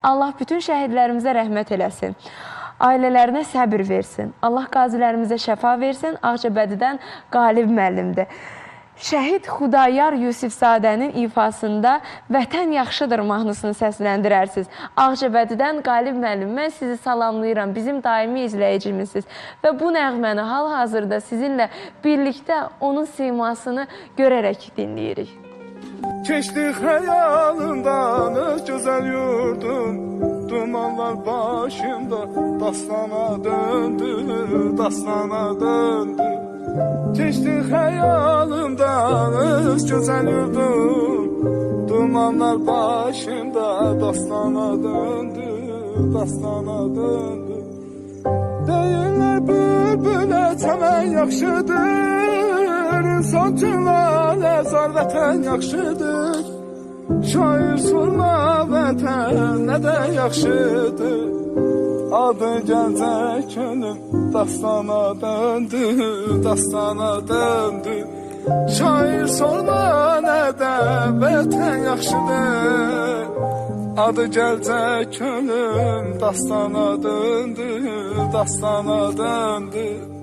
Allah bütün şəhidlərimizə rəhmət eləsin. Ailələrinə səbir versin. Allah qazilərimizə şəfa versin. Ağcabədidən Qalib müəllimdir. Şəhid Xudayar Yusifzadənin ifasında Vətən yaxşıdır mahnısını səsləndirərsiniz. Ağcabədidən Qalib müəllim, mən sizi salamlayıram. Bizim daimi izləyicimizsiniz. Və bu nəğməni hal-hazırda sizinlə birlikdə onun simasını görərək dinləyirik. Keçdi xəyalımdan öz gözəl yurdum, dumanlar başımda dastana döndü, dastana döndü. Keçdi xəyalımdan öz gözəl yurdum, dumanlar başımda dastana döndü, dastana döndü. Deyirlər bülbülə çəmən yaxşıdır, insan üçün zar vətən yaxşıdır. Şair sorma vətən nədən yaxşıdır. Adı gəlcək könül dastana döndü, dastana döndü. Şair sorma nədən vətən yaxşıdır. Adı gəlcək könül dastana döndü, dastana döndü.